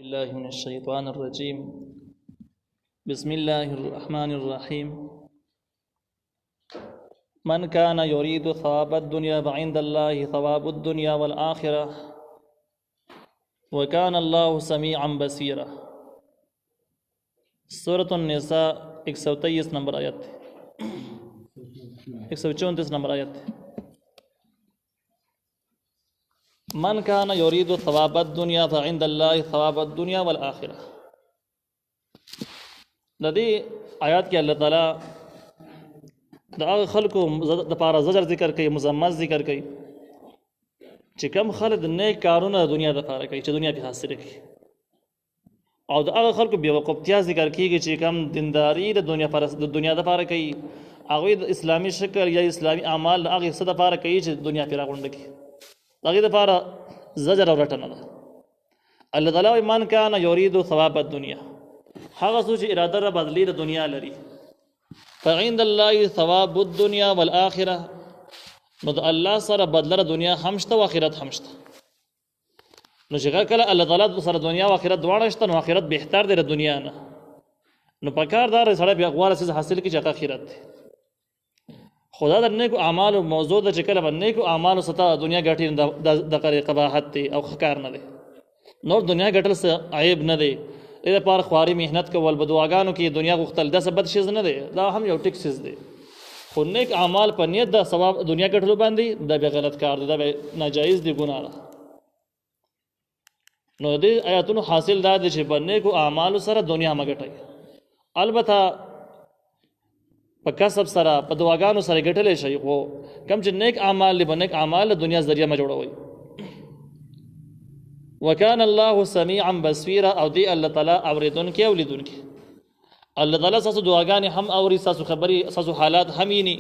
الله من الشيطان الرجيم بسم الله الرحمن الرحيم من كان يريد ثواب الدنيا فعند الله ثواب الدنيا والآخرة وكان الله سميعا بصيرا. سورة النساء 123 نمبر آیت 134 نمبر آیت. من كان يريد ثواب الدنيا فعند الله ثواب الدنيا والآخرة. د دې آیات کې الله تعالی د هغه خلکو د پاره زجر ذکر کوي، مذمت ذکر کوي چې کم خلک د نیک کارونه د دنیا د پاره کوي چې دنیا په حاصل کړي، او د هغه خلکو بیوقوفتیا ذکر کیږي چې کم دینداری د دنیا د پاره کوي، هغه د اسلامي شکل یا اسلامي اعمال هغه څه د پاره کوي چې دنیا په راغونډه کوي. هغه د پاره زجر او رټنه ده. الله تعالی من کان یرید ثواب الدنیا، هغه څوک چې اراده را بدلی د دنیا لري، فعند الله ثواب الدنيا والآخرة، نو د الله سره بدله دنیا هم شته او آخرت هم شته. نو چې کله الله تعالی سره دنیا او آخرت دواړه شته، نو آخرت بهتر دی د دنیا نه. نو پکار دار سره بیا غواړي چې حاصل کړي چې آخرت دی. خدا د نیکو اعمالو موضوع د چې کله باندې نیکو اعمالو ستا دنیا ګټي د قری قباحت دی او خکار نه دی. نور دنیا ګټل څه عیب نه دی. دې لپاره خواري مهنت کول، بدواګانو کې دنیا غوښتل دا څه بد شي نه دی، دا هم یو ټیک شي دی. خو نیک اعمال په نیت د ثواب دنیا ګټلو باندې دا به غلط کار دی، دا به ناجایز دی، ګناه ده. نو دې آیاتونو حاصل دا دی چې په نیکو اعمالو سره دنیا مګټي، البته په کسب سره په دواګانو سره ګټلې شي، خو کم چې نیک اعمال له نیک اعمال د دنیا ذریعہ ما جوړوي. وکان الله سميعا بصيرا، او دی الله تعالی اوریدونکي او لیدونکي. الله تعالی تاسو دعاګانې هم اوري، تاسو خبري، تاسو حالات هم یې.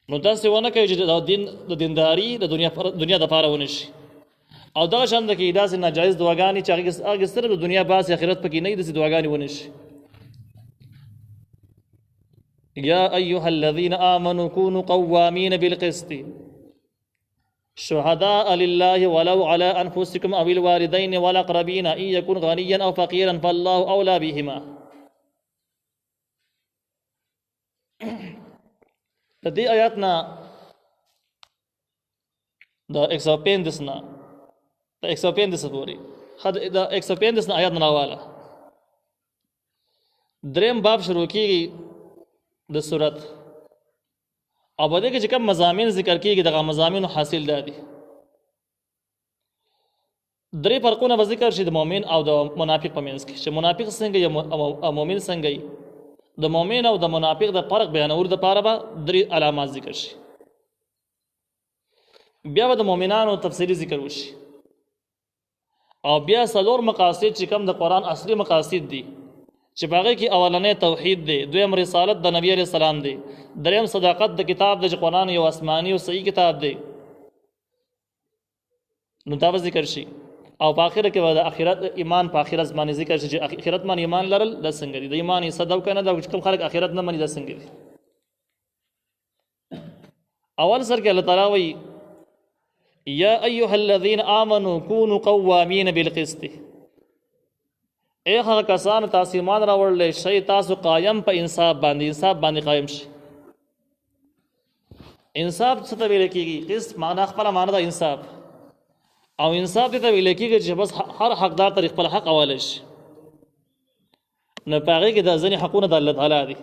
نو تاسو ونه کوي چې د دینداری د دنیا د پاره ونه شي، او دا شان د کې داسې ناجایز دعاګانې چې هغه سره د دنیا باس آخرت پکې نه دي، د دعاګانې ونه شي. یا ایها الذين آمنوا كونوا قوامين بالقسط شهداء لله ولو على أنفسكم أو الوالدين والأقربين إن يكن غنيا أو فقيرا فالله أولى بهما. د دې آیاتنا د 135 نه د 135 پورې د 135 آیات نه راواله دریم باب شروع کیږي د سورت، او په دې کې چې کوم مضامین ذکر کیږي دغه مضامین حاصل دي. درې فرقونه به ذکر شي د مؤمن او د منافق په منځ کې، چې منافق څنګه او مؤمن څنګه وي. د مؤمن او د منافق د فرق بیانول د پاره به درې علامات ذکر شي. بیا به د مؤمنانو تفصیلی ذکر وشي، او بیا څلور مقاصد چې کوم د قرآن اصلي مقاصد دي، چې باغې کې اولنې توحید دی، دویم رسالت د نبی علیہ السلام دی، دریم صداقت د کتاب د قرآن یو آسمانی او صحیح کتاب دی. نو دا ذکر شي، او په اخر کې د اخرت ایمان په اخرت باندې ذکر شي چې اخرت باندې ایمان لرل د څنګه دي، د ایمان یې صدق کنه دا کوم خلک اخرت نه مني د څنګه دي. اول سر کې الله تعالی وایي یا ایها الذين آمنوا كونوا قوامين بالقسط، اے هغه کسان تاسو ایمان راوړل شئ تاسو قایم په انصاف باندې قایم شئ. انصاف څه ته ویل کېږي؟ قسط معنا خپله معنا ده انصاف، او انصاف ته ویل کېږي چې بس هر حقدار ته خپل حق حواله شي. نو په هغې کې د ځینې حقونه د الله تعالی دي،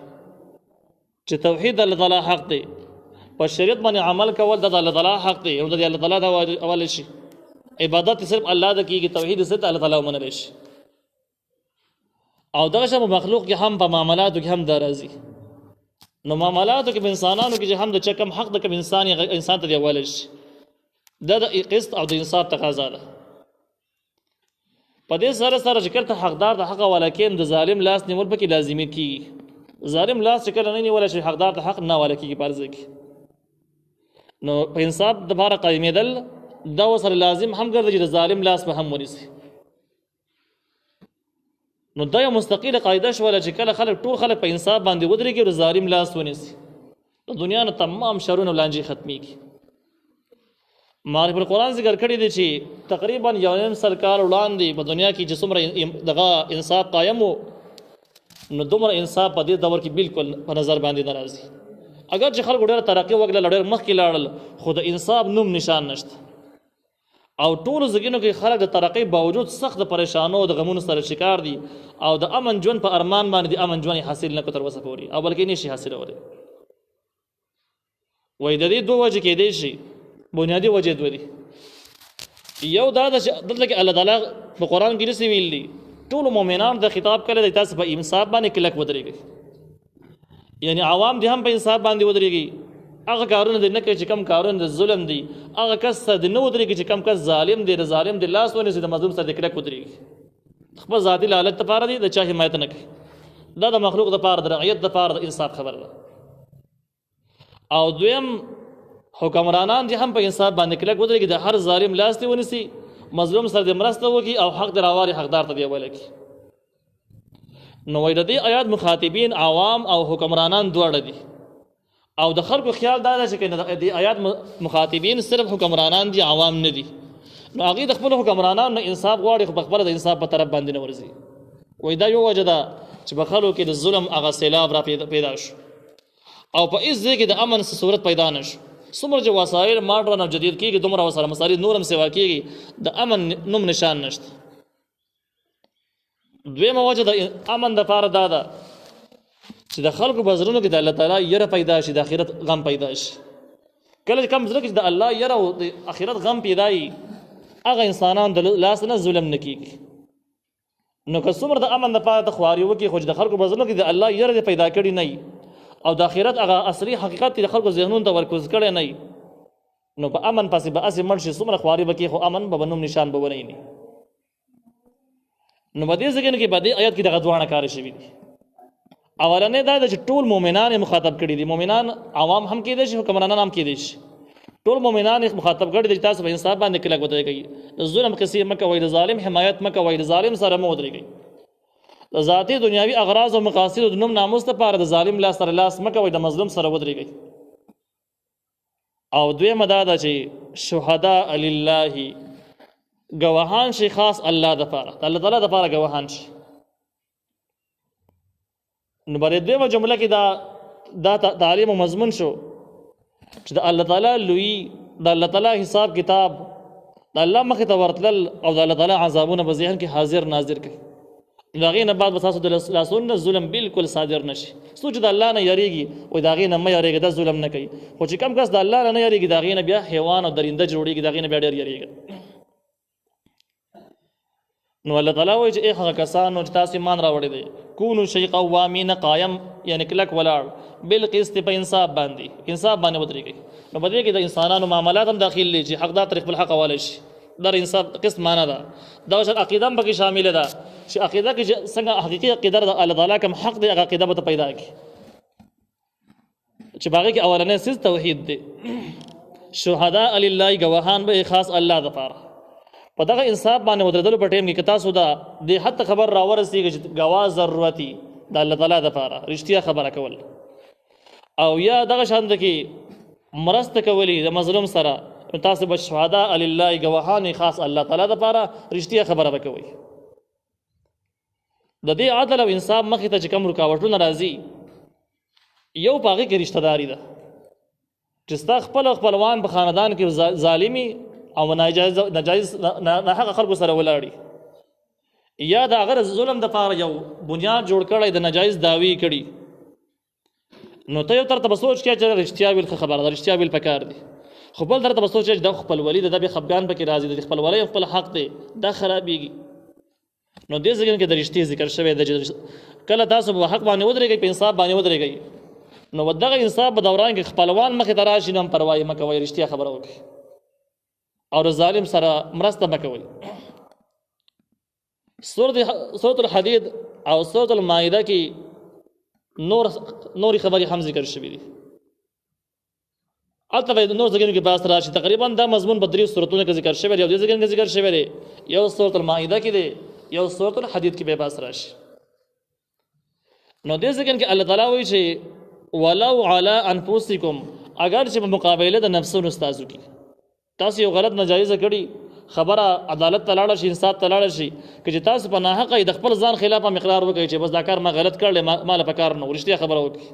چې توحید د الله تعالی حق دی، په شریعت باندې عمل کول د الله تعالی حق دی، او د الله تعالی ته حواله شي. عبادت صرف الله ته کېږي، توحید صرف الله تعالی ومنلی شي. او دغه شی مخلوق کې هم په معاملاتو کې هم دا راځي. نو معاملاتو کې انسانانو کې چې هم د چکم حق د کوم انسان ته دی حواله شي، دا د قسط او د انصاف تقاضا ده. په دې سره چې کله حقدار د حق حواله کېم، د ظالم لاس نیول پکې لازمي کېږي. ظالم لاس چې کله نه نیولی شي، حقدار د حق نه حواله کېږي په عرض کې. نو په انصاف دپاره قایمېدل دا ورسره لازم هم ګرځي چې د ظالم لاس به هم ونیسي. نو دا یو مستقله قاعده شوله چې کله ټول خلک په انصاف باندې ودرېږي او ظالم لاس ونیسي، د دنیا نه تمام شرونه لانجې ختمېږي. معرف القرآن ذکر کړی دی چې تقریبا 1.5 کال وړاندې په دنیا کې چې څومره دغه انصاف قایم و نو دومره انصاف په دې دور کې بالکل په نظر باندې نه راځي. اگر چې خلکو ډېره ترقي وکړله ډېر مخکې لاړل خو د انصاف نوم نشان نشته او ټولو ځایونو کې خلک د ترقۍ باوجود سخت د پریشانو او د غمونو سره شکار دي او د امن ژوند په ارمان باندې د امن ژوند حاصل نه کړو تر اوسه پورې او بلکې نشي حاصلولی. وایي د دې دوه وجې کېدی شي بنیادي وجې دوه دي. یو دا ده چې دلته کې الله تعالی په قرآن کې داسې ویل دي ټولو مؤمنانو ته خطاب کړی دی تاسو په انصاف باندې کلک ودرېږئ، یعنی عوام دې هم په انصاف باندې ودرېږي. هغه کارونه دې نه کوي چې کم کارونه د ظلم دي، هغه کس سره دې نه ودرېږي چې کم کس ظالم دی، د ظالم دې لاس ونیسي، د مظلوم سره دې کلک ودرېږي. خپل ذاتي لالچ دپاره دي، د چا حمایت نه کوي. دا د مخلوق دپاره د رعیت دپاره د انصاف خبره ده. او دویم حکمرانان چې هم په انصاف باندې کلک ودرېږي، د هر ظالم لاس دې ونیسي، مظلوم سره دې مرسته وکړي او حق دې راواري حقدار ته دې حواله کړي. نو وایي د دې آیات مخاطبین عوام او حکمرانان دواړه دي او د خلکو خیال دا ده چې د دې آیات مخاطبین صرف حکمرانان دي عوام نه دي. نو هغوی د خپلو حکمرانانو نه انصاف غواړي خو پخپله د انصاف په طرف باندې نه ورځي. وایي دا یو وجه ده چې په خلکو کې د ظلم هغه سیلاب را پیدا شو او په هېڅ ځای کې د امن صورت پیدا نه شو. څومره چې وسایل ماډرن او جدید کېږي دومره ورسره مسایل نور هم سیوا کېږي، د امن نوم نشان نشته. دویمه وجه د امن دپاره دا ده چې د خلکو په زړونو کې د الله تعالی یره پیدا شي، د آخرت غم پیدا شي. کله چې کم زړه کې د الله یره او د آخرت غم پیدا وي هغه انسانان د لاس نه ظلم نه کېږي. نو که څومره د امن دپاره ته خواري وکړي خو چې د خلکو په زړونو کې د الله یره پیدا کړي نه او د آخرت هغه اصلي حقیقت د خلکو ذهنونو ته ورکوز کړی نه نو په امن پسې به هسې مړ شي. څومره خواري به کړي خو امن به نوم نشان به ونه ویني. نو په دې ځای کې په دې آیات کې دغه دواړه کار شوي دي. اولنې دا ده چې ټول مؤمنان یې مخاطب کړي دي، مؤمنان عوام هم کېدی شي، حکمرانان هم کېدی شي، ټول مؤمنان یې مخاطب کړي دي چې تاسو په انصاف باندې کلک ودرېږئ، د ظلم قصې مه کوئ، د ظالم حمایت مه کوئ، د ظالم سره مه ودرېږئ، د ذاتي دنیاوي اغراض او مقاصد د نوم ناموس لپاره د ظالم لاس سره لاس مه کوئ، د مظلوم سره ودرېږئ. او دویمه دا ده چې شهداء لله گواهان شي خاص الله دپاره، د الله تعالی دپاره گواهان شي. نو بلې دویمه جمله کې دا تعلیم و مضمون شو چې د الله تعالی لوی، د الله تعالی حساب کتاب، د الله مخې ته ورتلل او د الله تعالی عذابونه په ذهن کې حاضر ناظر کوي. د هغې نه بعد به تاسو د لاسونو نه ظلم بالکل صادر نه شي. څوک چې د الله نه یریږي وایي د هغې نه مه یریږه، دا ظلم نه کوي. خو چې کم کس د الله نه یریږي د هغې نه بیا حیوان او درنده جوړېږي، د هغې نه بیا ډېر یریږي. نو الله تعالی وایي چې ای هغه کسانو چې تاسو ایمان راوړی دی کونو شی قوامین قایم، یعنی کلک ولاړ بالقسط په انصاف باندې، انصاف باندې ودرېږئ. نو په دې کې د انسانانو معاملات هم داخل دي چې حقدار تر خپل حق حواله شي. دا انصاف قسط معنا ده. دا اوس عقیده هم پکې شامله ده چې عقیده کې څنګه حقیقي عقیده د الله تعالی کوم حق دی هغه عقیده به پیدا کړي چې باغې کې اولنې سیز توحید دی. شهداء لله گواهان به خاص الله دپاره. په دغه انصاف باندې ودرېدلو په ټیم کې که تاسو دا د حتی خبر راورسېږي چې ګواه ضرورتي د الله تعالی دپاره رښتیا خبره کول او یا دغه شان ده کې مرسته کولی د مظلوم سره، تاسو به شهداء لله گواهان خاص الله تعالی دپاره رښتیا خبره به کوئ. د دې عدل او انصاف مخې ته چې کوم رکاوټونه راځي یو په هغې کې رشته داري ده چې ستا خپل خپلوان په خاندان کې ظالمي او ناجایز ناحقه خلکو سره ولاړي، یا د هغه ظلم دپاره یو بنیاد جوړ کړی د ناجایز دعوی کړي، نو ته یو طرف ته به سوچ کړې چې رښتیا ویل ښه خبره ده، رښتیا ویل پکار دي. خو بل طرف ته به سوچ چې دا خپلولي ده، دا بیا خفګان پکې راځي، د خپلولۍ خپل حق دی دا خرابېږي. نو دې ځای کې د رښتې ذکر شوی ده چې کله تاسو په حق باندې ودرېږئ، په انصاف باندې ودرېږئ، نو دغه انصاف په دوران کې خپلوان مخې ته راشي نو هم پروا یې مه کوئ، رښتیا خبره وکړئ او د ظالم سره مرسته مه کوئ. سورة الحدید او سورة المائده کې نورې خبرې هم ذکر شوي دي. هلته به نور ځایونو کې بحث راشي. تقریبا دا مضمون په 3 سورتونو کې ذکر شوی دی او دې ځایونو کې ذکر شوی دی. یو سورة المائده کې دی، یو سورة الحدید کې به بحث راشي. نو دې ځایونو کې الله تعالی وایي چې ولو علی انفسکم، اگر چې په مقابله د نفسونو ستاسو کې تاسو یو غلط ناجایزه کړي خبره عدالت ته لاړه شي انصاف ته لاړه شي که چې تاسو په ناحقه د خپل ځان خلاف مقرار وکړي چې بس دا کار ما غلط کړل ما له پکار نه ورشتیا خبره وکړي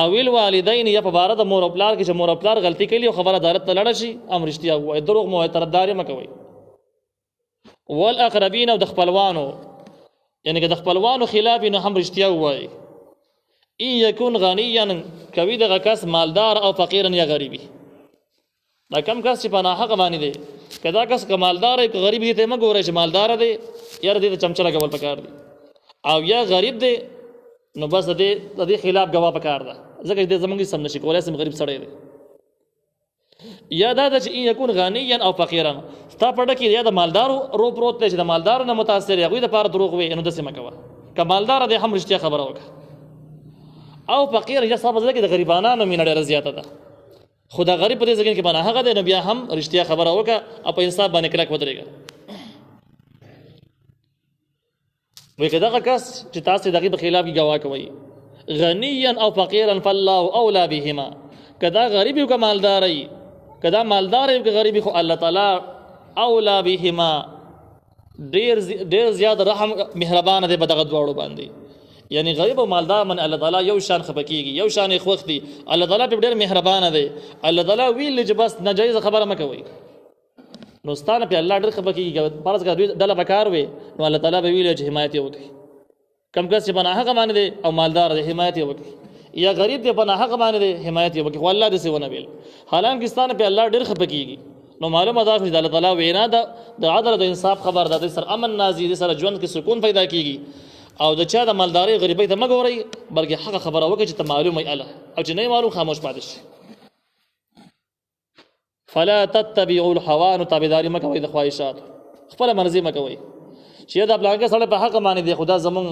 او ویل والدین یا په باره د مور او پلار کې چې مور او پلار غلطي کوي او خبره عدالت ته لاړه شي ام رشتیا وایي دروغ مو طرفداري مه کوئ والاقربین او د خپلوانو یعنی که د خپلوانو خلاف نو هم رشتیا وایي ان یکون غنیا کوي دغه کس مالدار او فقیرا یا غریبي دا کم کس چې په ناحقه باندې دی که دا کس که مالدار دی که غریب دی ته مه ګورئ چې مالدار دی یاره دې ته چمچه لګول پکار دی او یا غریب دی نو بس د دې خلاف ګواه پکار ده ځکه چې دې زمونږ سم نشي کولی سم غریب سړی دی یا دا ده چې ان یکون غنیا او فقیرا ستا په ډه کې یا د مالدارو رو پروت دی چې د مالدارو نه متاثر یې هغوی دپاره دروغ وایي نو داسې مه کوه که مالدار دی هم رښتیا خبره وکړه او فقیر یا ستا په زړه کې د غریبانانو مینه ډېره زیاته ده خو دا غریب په دې ځای کې به ناحقه دی نو بیا هم رښتیا خبره وکړه او په انصاف باندې کلک ودرېږه وایي که دغه کس چې تاسې د هغې په خلاف کې ګواه کوئ غنیا او فقیرا فالله اولا بهما که دا غریب یو که مالدار یي که دا مالدار یو که غریب خو الله تعالی اولا بهما ډېر زیات رحم مهربانه دی په دغه دواړو باندې یعنی غریب او مالدار من الله تعالی یو شان خفه کېږي یو شان یې خوښ دي الله تعالی پرې ډېر مهربانه دی الله تعالی ویل چې بس ناجایزه خبره مه کوئ نو ستانه پې الله ډېر خفه کېږي فرض کړه دوی ډله به کار وې نو الله تعالی به ویل چې حمایت یې وکړي کم کس چې په ناحقه باندې دی او مالدار دی حمایت یې وکړي یا غریب دی په ناحقه باندې دی حمایت یې وکړي خو الله داسې ونه ویل حالانکه ستانه پې الله ډېر خفه کېږي نو معلومه دا شو چې د الله تعالی وینا ده د عدل او د انصاف خبر ده د سره امن نازي د سره ژوند کې سکون پیدا کېږي او د چا د مالدارۍ غریبۍ ته مه ګورئ بلکې حقه خبره وکړئ چې ته معلوم وي الله او چې نه معلوم خاموش پاتې شي فلا تتبعوا الهوى نو تابعداري مه کوئ د خواهشاتو خپله مرضي مه کوئ چې دا پلانکه سړی په حقه باندې دی خو دا زمونږ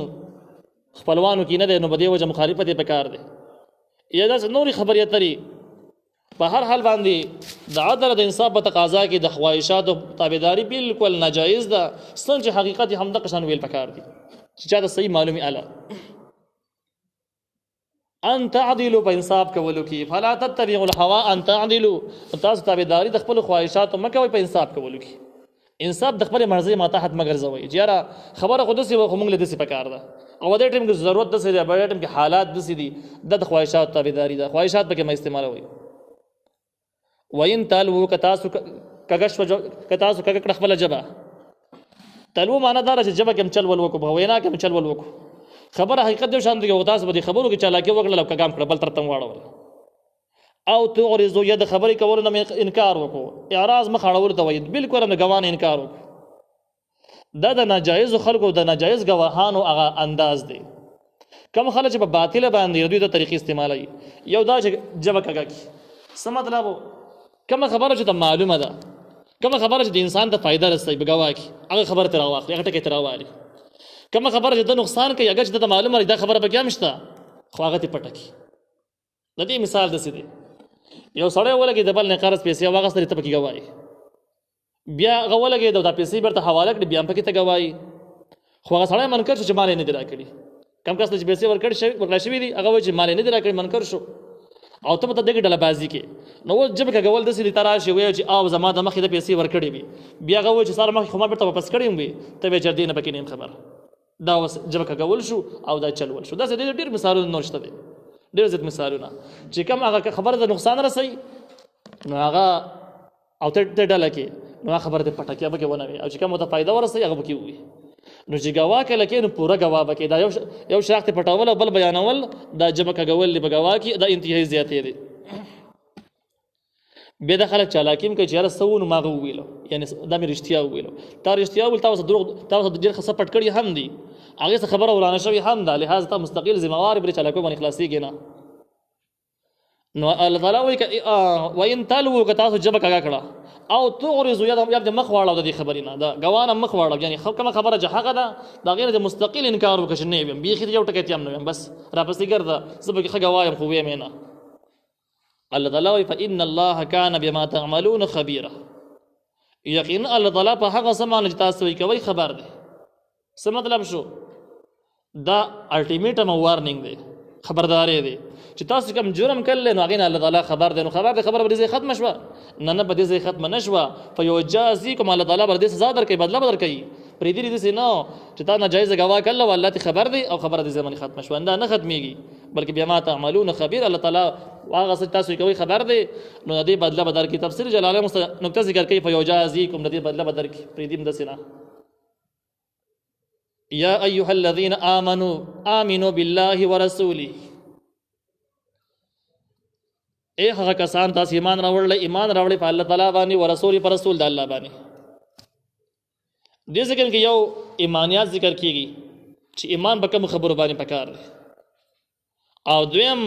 خپلوانو کې نه دی نو په دې وجه مخالفت یې پکار دی یا داسې نورې خبرې اترې په هر حال باندې د عدل د انصاف په تقاضا کې د خواهشاتو تابعداري بالکل ناجایز ده څنګه چې حقیقت یې همدغه شان ویل پکار دي چې چا ته صحیح معلومي اله ان تعدلوا په انصاف کولو کې فلا تتبعوا الهوى ان تعدلوا تاسو تابعداري د خپل خواهشاتو مه کوئ په انصاف کولو کې انصاف د خپل مرضي ماتحت مه ګرځوئ چې یاره خبره خو داسې وه خو موږ له داسې پکار ده او دې ټیم کې ضرورت داسې دی په دې ټیم کې حالات داسې دي د خواهشاتو تابعداري ده خواهشات پکې مه استعمالوئ وین تلوو که تاسو کږه کړه خپله ژبه تلوو معنا دا ده چې ژبه کې هم چل ول وکړو په وینا کې هم چل ول وکړو خبره حقیقت یو شان دی او تاسو به د خبرو کې چالاکي وکړله او کګام کړه بل طرف ته واړول او تعرضوا یا د خبرې کولو نه انکار وکړو اعراض مخ اړولو ته وایي بالکل هم د ګواه نه انکار وکړو دا د ناجایزو خلکو د ناجایز ګواهانو هغه انداز دی کم خلک چې په باطله باندې دوی د طریقې استعمالوي یو دا چې ژبه کږه کړي څه مطلب کومه خبره چې ته معلومه ده کومه خبره چې د انسان ته فایده رسوي په ګواه کې هغه خبره ترې راواخلي هغه ټکي ترې راوالي کومه خبره چې د نقصان کوي هغه چې ته معلومه ده دا خبره پکې هم شته خو هغه ترې پټه کړي د دې مثال داسې دی یو سړی ولګېد د بل نه قرض پیسې واخیستلې ته پکې ګواهي بیا هغه ولګېد دا پیسې بیرته حواله کړي بیا هم پکې ته ګواهي خو هغه سړی منکر شو چې مال یې نه دي راکړي کم کس ته چې پیسې ورکړل شوي دي هغه وایي چې مال یې نه دي راکړي منکر شو او ته به ته دغې ډله بازي کې نو اوس ژبه کږول داسې دي ته راشي وایي چې او زما د مخې د پیسې ورکړې وي بیا هغه وایي چې ستا مخې خو ما بیرته واپس کړی وي ته به یې چې دې نه پکې نه یم خبر دا اوس ژبه کږول شو او دا چلول شو داسې ډېر مثالونه نور شته دي ډېر زیات مثالونه چې کوم هغه خبره د نقصان رسوي نو هغه او ته ډله کې نو هغه خبره دې پټه کې به کې ونه وي او چې کوم ته فایده ورسوي هغه به کې وي نو چې ګواه کله کې نو پوره ګواه به کې دا یو شاخ ته پټول او بل بیانول دا ژبه کږول به ګواه کې دا انتهایی زیاتې دي بیا د خلک چالاکیم کوي چې یاره څه نو ما هغه وویلو یعنې دا مې رښتیا وویلو تا رښتیا وویل تا اوس دروغ تا اوس ډېر څه پټ کړي هم دي هغې څه خبره ورانه شوې هم ده لحاظ ته مستقل ذمهوار پرې چالاکو باندې خلاصېږي نه نو الله تعالی وایي وین تلوو که تاسو ژبه کږه کړه او تعرضوا یا د مخ واړو د دې خبرې نه د ګواه نه مخ واړو یعنې کومه خبره چې حقه ده د هغې نه د مستقل انکار وکړه چې نه یم بیخي یو ټکی ته هم نه یم بس راپسې ګرځه زه پکې ښه ګواه یم خو ویم یې نه الله تعالی وایي فإن الله کان بما تعملون خبیرا یقینا الله تعالی په هغه څه باندې چې تاسو یې کوئ خبر دی څه مطلب شو دا الټیمیټم او وارنینګ دی خبرداری دی چې تاسو کوم جرم کړل نو هغه نه الله تعالی خبر دی، نو خبر به دې ختم شوه نه به دې ختم نشوه. فیجازیکم الله تعالی بر دې سزا درکړي، بدله درکړي. پرې دې نه چې تا ناجایز غوا کړل او الله ته خبر دی او خبر دې زمون ختم شوه، نه ختميږي بلکې بیا ما تعملون خبير. الله تعالی هغه څه تاسو کوي خبر دی، نو دې بدله بدر کی. تفسیر جلاله نقطه ذکر کوي فیجازیکم دې بدله بدر کی پرې دې مدسنا. یا ایها الذين آمنوا بالله ورسوله، اے هغه کسان تاسو ایمان راوړل په الله تعالی باندې او رسول پر رسول د الله باندې. دې ذکر کې یو ایمانیات ذکر کیږي چې ایمان به کوم خبرو باندې پکار دی، او دویم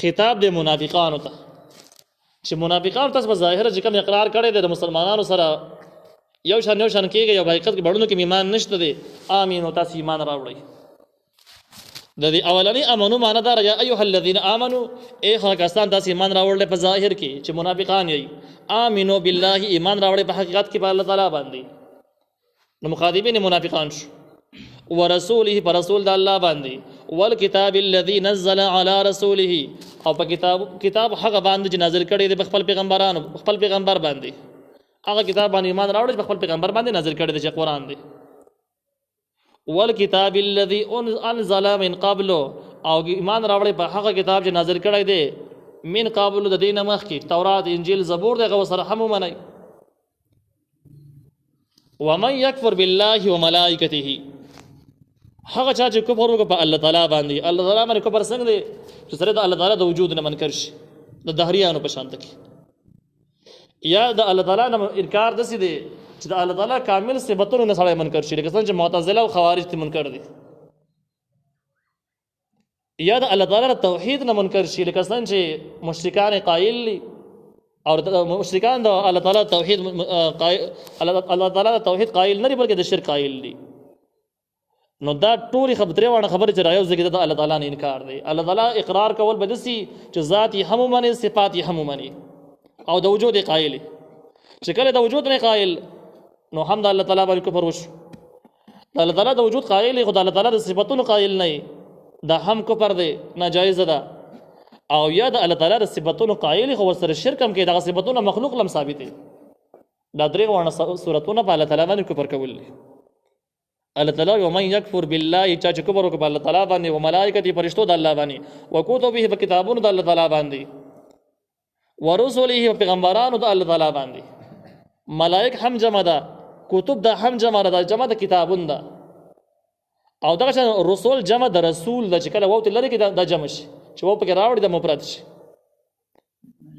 خطاب د منافقانو ته چې منافقانو تاسو په ظاهر چې کوم اقرار کړی دی د مسلمانانو سره یو شان کېږي، یو حقیقت کې بړونو کې ایمان نشته دی. امین او تاسو ایمان راوړئ. د دې اولنی امنو معنا دا یا ایها الذين امنوا، اے هغه کسان تاسو ایمان راوړل په ظاهر کې چې منافقان یې. امنو بالله، ایمان راوړل په حقیقت کې په الله تعالی باندې، نو مخاطبین منافقان شو. ورسوله، پر رسول د الله باندې. والکتاب الذي نزل على رسوله، او په کتاب هغه باندې چې نازل کړی دی خپل پیغمبر باندې. هغه کتاب باندې ایمان راوړل چې خپل پیغمبر باندې نازل کړی دی چې قرآن دی. والکتاب الذي انزل من قبل، او ایمان راوړل په هغه کتاب چې نازل کړی دی من قبل د دینه مخکې، تورات انجیل زبور دغه سره هم ومني. ومن يكفر بالله وملائكته، هغه چا چې کفر وکړ په الله تعالی باندې، الله تعالی باندې کفر څنګه دی چې سره د الله تعالی د وجود نه منکر شي، د دهریانو په شان تکي. یا د الله تعالی نه انکار دسي دی چې د الله تعالی کامل صفاتونو نه سره منکر شي، لکه څنګه چې معتزله او خوارج ته منکر دي. یا د الله تعالی توحید نه منکر شي، لکه څنګه چې مشرکان قائل دي او مشرکان د الله تعالی توحید الله تعالی توحید قائل نه دي بلکې د شرک قائل دي. نو دا ټول خبره چې رايو ځکه د الله تعالی نه انکار دی. الله تعالی اقرار کول بدسي چې ذات یې هم مني، صفات یې هم مني، او د وجود قائل. چې کله د وجود نه قائل نو هم د الله تعالی باندې کفر وشو. د الله تعالی د وجود قائل، خدای الله تعالی د صفاتونو قائل نه، دا هم کفر دی، ناجایز ده. او یا د الله تعالی د صفاتونو قائل خو سره شرک هم کې، د صفاتونو مخلوق لم ثابت دي. دا درې غوڼه صورتونه په الله تعالی باندې کفر کول دي. الله تعالی ومن یکفر بالله، چې کفر وکړي په الله تعالی باندې او ملائکه فرشتو د الله باندې، وکتبه په کتابونو د الله تعالی باندې، ورسوله پیغمبرانو د الله تعالی باندې. ملائک هم جمع ده، کتب ده هم جمع ده، جمع د کتابون ده. او دغه رسول جمع د رسول ده، چې کله وو تلری کې د جمع شي چې وو پکې راوړي د مفرد شي.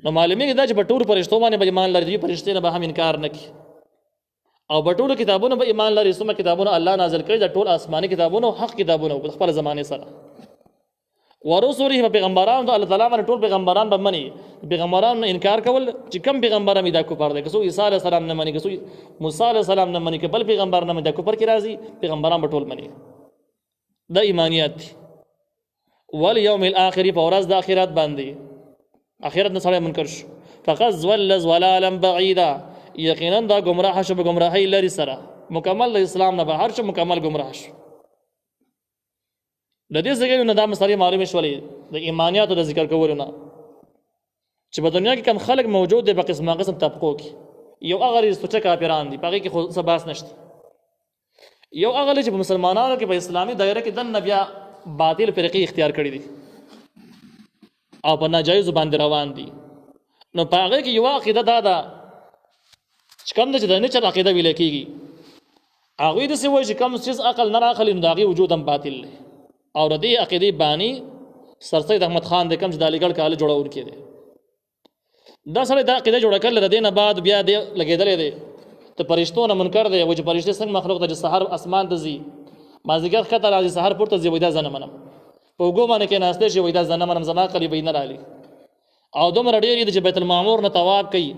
نو معلومیږي دا چې په ټول فرشتو باندې به ایمان لري، فرشتي نه به هم انکار نه کوي. او په ټول کتابونو به ایمان لري، څومره کتابونه الله نازل کړي د ټول آسماني کتابونو حق کتابونه په خپل زمانه سره. ورسوله پیغمبران د الله تعالی باندې ټول پیغمبران به مني. پیغمبران انکار کول چې کم پیغمبر امي دا کفر دي، کسو عیسی علیه السلام نه مني، کسو موسی علیه السلام نه مني، بل پیغمبر نه مني، دا کفر کې راځي. پیغمبران به ټول مني. د ایمانیت والیوم الاخر، په ورځ د آخرت باندې، آخرت نه سره منکر شو. فقط ضل ضلالا بعیدا، یقینا دا گمراه شو، به گمراهی لري سره مکمل د اسلام نه بهر شو، مکمل گمراه شو. د دې څخه نه دا مسلې معلومه شولې د ایمانیاتو د ذکر کولو نه چې په دنیا کې کم خلک موجود دي په قسمه قسم طبقو کې. یو هغه سوچه کافران دي، پاره کې خو سباس نشته. یو هغه چې په مسلمانانو کې په اسلامي دایره کې د نبیا باطل فرقې اختیار کړی دي او په ناجایز باندې روان دي. نو پاره کې یو عقیده دا چې کوم د نه چر عقیده ویل کېږي، هغه د څه وایي چې کوم څه عقل نه راخلي نو داغي وجود هم باطل دی. او ردی عقیده بانی سر سید احمد خان د کوم چې د علیګړ کال جوړول کېده، دا سره د عقیده جوړ کړل. ردی نه بعد بیا دی لګیدلې دی ته پرشتو نه منکر دی، او چې پرشته څنګه مخلوق د سحر اسمان ته زی مازیګر خطر راځي سحر پورته زی وېدا زنه منم په وګو باندې کې ناشته شي وېدا زنه منم زما قریب نه رالي. او دومره ډېر دي چې بیت المعمور نه طواف کوي،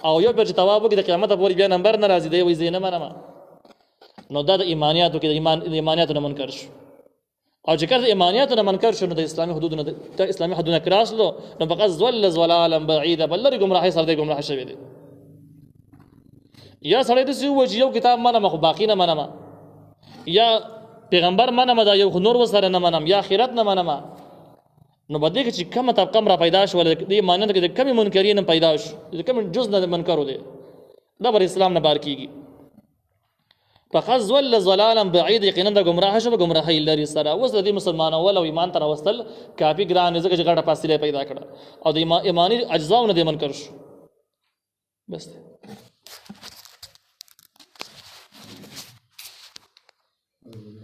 او یو پر چې طواف وکړي د قیامت پورې بیا نمبر نه راځي دی وې زینه منم. نو دا د ایمانیاتو کې د ایمانیاتو نه منکر شو. او چې کله ایمانیاتو نه منکر شو نو د اسلامي حدودونو د اسلامي حدودونو کراسلو نو فقط ضل ضلالا بعیدا، بل لري گمراهي سره دی گمراه شوی دی. یا سړی د څه و چې یو کتاب منم خو باقی نه منم، یا پیغمبر منم دا یو نور وسره نه منم، یا آخرت نه منم، نو بده کې چې کومه طبقه را پیدا شو ول دې مانند کې د کمی منکرین پیدا شو د کمی جز نه منکر دي دا بر اسلام نه بار کیږي فقد ضل ضلالا بعید یقینا د گمراه شو گمراهی لري سره اوس د مسلمانانو ول او ایمان تر وصل کافی ګران ځکه چې غړه فاصله پیدا کړه او د ایمانی اجزاونه د منکر شو بس